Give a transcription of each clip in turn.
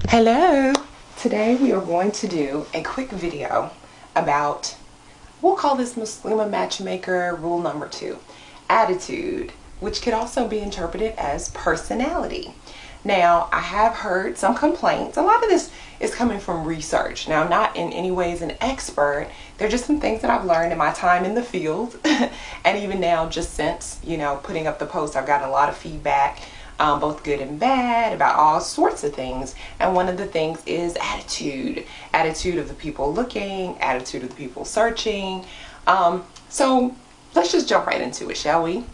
Hello! Today we are going to do a quick video about, we'll call this Muslima Matchmaker rule number 2, attitude, which could also be interpreted as personality. Now, I have heard some complaints. A lot of this is coming from research. Now, I'm not in any ways an expert. They're just some things that I've learned in my time in the field. And even now, just since, putting up the post, I've gotten a lot of feedback, both good and bad, about all sorts of things. And one of the things is attitude. Attitude of the people looking, attitude of the people searching. So let's just jump right into it, shall we?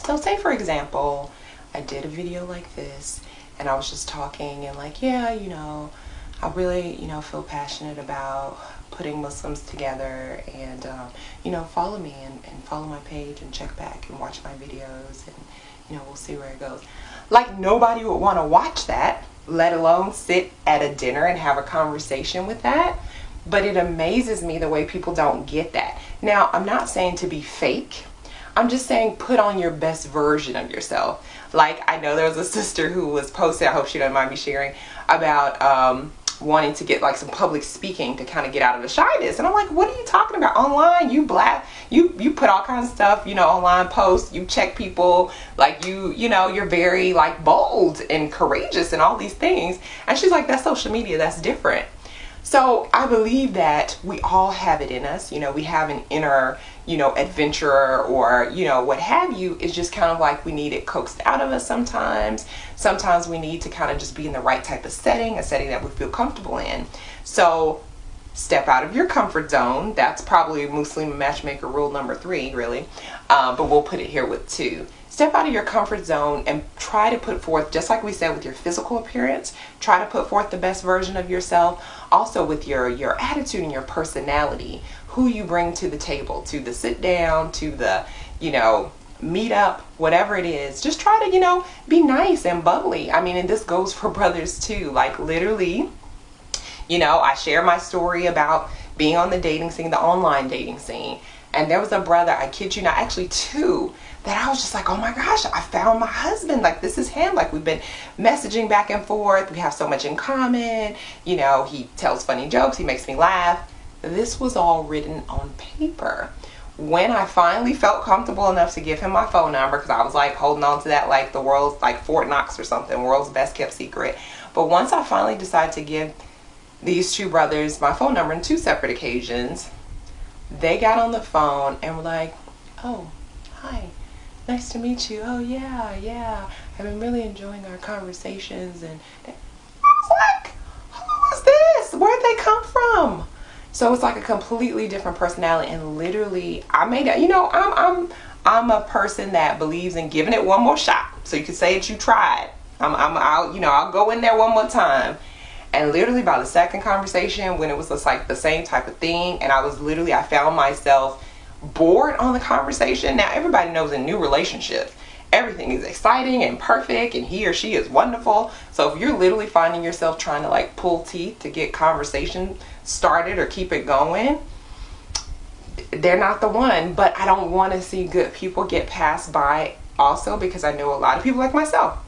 So say, for example, I did a video like this and I was just talking and like, yeah, I really, feel passionate about putting Muslims together, and, follow me and follow my page and check back and watch my videos, and, we'll see where it goes. Like, nobody would want to watch that, let alone sit at a dinner and have a conversation with that. But it amazes me the way people don't get that. Now, I'm not saying to be fake. I'm just saying put on your best version of yourself. Like, I know there was a sister who was posting, I hope she doesn't mind me sharing, about wanting to get like some public speaking to kind of get out of the shyness. And I'm like, what are you talking about? Online, you put all kinds of stuff, online posts, you check people, like you're very like bold and courageous and all these things. And she's like, that's social media, that's different. So I believe that we all have it in us. We have an inner, adventurer, or, what have you. It's just kind of like we need it coaxed out of us sometimes. Sometimes we need to kind of just be in the right type of setting, a setting that we feel comfortable in. So step out of your comfort zone. That's probably Muslima Matchmaker rule number 3, really. But we'll put it here with 2. Step out of your comfort zone and try to put forth, just like we said with your physical appearance, try to put forth the best version of yourself. Also with your attitude and your personality, who you bring to the table, to the sit down, to the, meet up, whatever it is. Just try to, be nice and bubbly. I mean, and this goes for brothers too. Like literally, I share my story about being on the dating scene, the online dating scene. And there was a brother, I kid you not, actually 2, that I was just like, oh my gosh, I found my husband. Like, this is him. Like, we've been messaging back and forth. We have so much in common. He tells funny jokes. He makes me laugh. This was all written on paper. When I finally felt comfortable enough to give him my phone number, because I was like holding on to that like the world's, like Fort Knox or something, world's best kept secret. But once I finally decided to give these 2 brothers my phone number on 2 separate occasions, they got on the phone and were like, oh, hi, nice to meet you. Oh, yeah, I've been really enjoying our conversations. And I was like, who is this? Where'd they come from? So it's like a completely different personality. And literally, I made it, I'm a person that believes in giving it one more shot. So you can say that you tried. I'll go in there one more time. And literally by the second conversation, when it was just like the same type of thing, and I found myself bored on the conversation. Now, everybody knows in new relationships, everything is exciting and perfect, and he or she is wonderful. So if you're literally finding yourself trying to like pull teeth to get conversation started or keep it going, they're not the one. But I don't want to see good people get passed by also, because I know a lot of people like myself.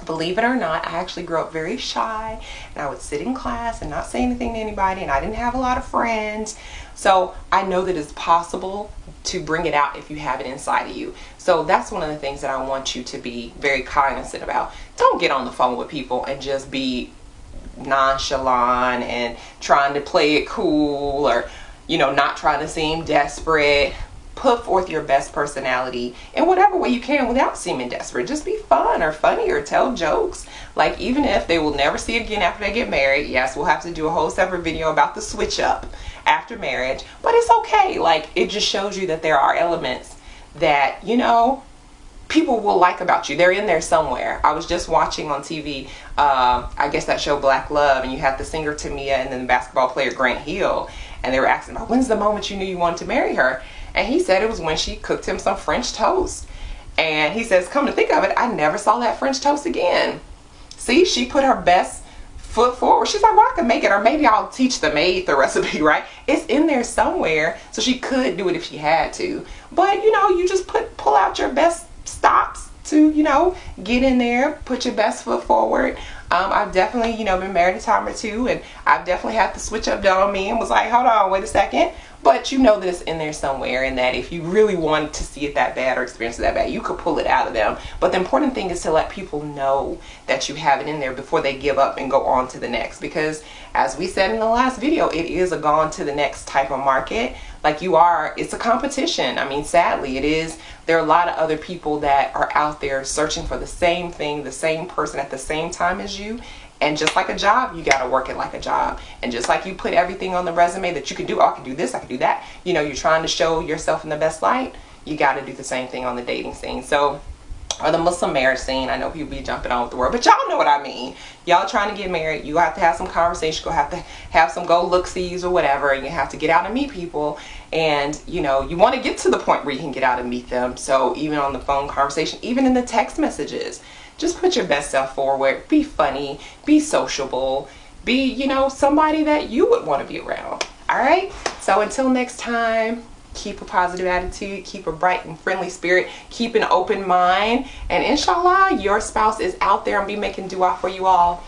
Believe it or not, I actually grew up very shy, and I would sit in class and not say anything to anybody, and I didn't have a lot of friends. So I know that it's possible to bring it out if you have it inside of you. So that's one of the things that I want you to be very cognizant about. Don't get on the phone with people and just be nonchalant and trying to play it cool, or not trying to seem desperate. Put forth your best personality in whatever way you can without seeming desperate. Just be fun or funny or tell jokes. Like, even if they will never see again after they get married, yes, we'll have to do a whole separate video about the switch up after marriage, but it's okay. Like, it just shows you that there are elements that, people will like about you. They're in there somewhere. I was just watching on TV, I guess that show Black Love, and you have the singer Tamia and then the basketball player Grant Hill, and they were asking about, when's the moment you knew you wanted to marry her? And he said it was when she cooked him some French toast. And he says, come to think of it, I never saw that French toast again. See, she put her best foot forward. She's like, well, I can make it, or maybe I'll teach the maid the recipe, right? It's in there somewhere, so she could do it if she had to. But, you just pull out your best stops to, get in there, put your best foot forward. I've definitely, you know, been married a time or two, and I've definitely had to switch up done on me and was like, hold on, wait a second. But you know that it's in there somewhere, and that if you really wanted to see it that bad or experience it that bad, you could pull it out of them. But the important thing is to let people know that you have it in there before they give up and go on to the next. Because as we said in the last video, it is a gone to the next type of market. Like you are, it's a competition. I mean, sadly, it is. There are a lot of other people that are out there searching for the same thing, the same person at the same time as you. And just like a job, you got to work it like a job. And just like you put everything on the resume that you can do, oh, I can do this, I can do that. You know, you're trying to show yourself in the best light. You got to do the same thing on the dating scene. So, or the Muslim marriage scene. I know people be jumping on with the word, but y'all know what I mean. Y'all trying to get married, you have to have some conversation, you have to have some go-look-sees or whatever, and you have to get out and meet people. And you know, you want to get to the point where you can get out and meet them. So even on the phone conversation, even in the text messages, just put your best self forward. Be funny, be sociable, be, you know, somebody that you would want to be around. All right, so until next time, keep a positive attitude, keep a bright and friendly spirit, keep an open mind, and inshallah your spouse is out there and be making dua for you all.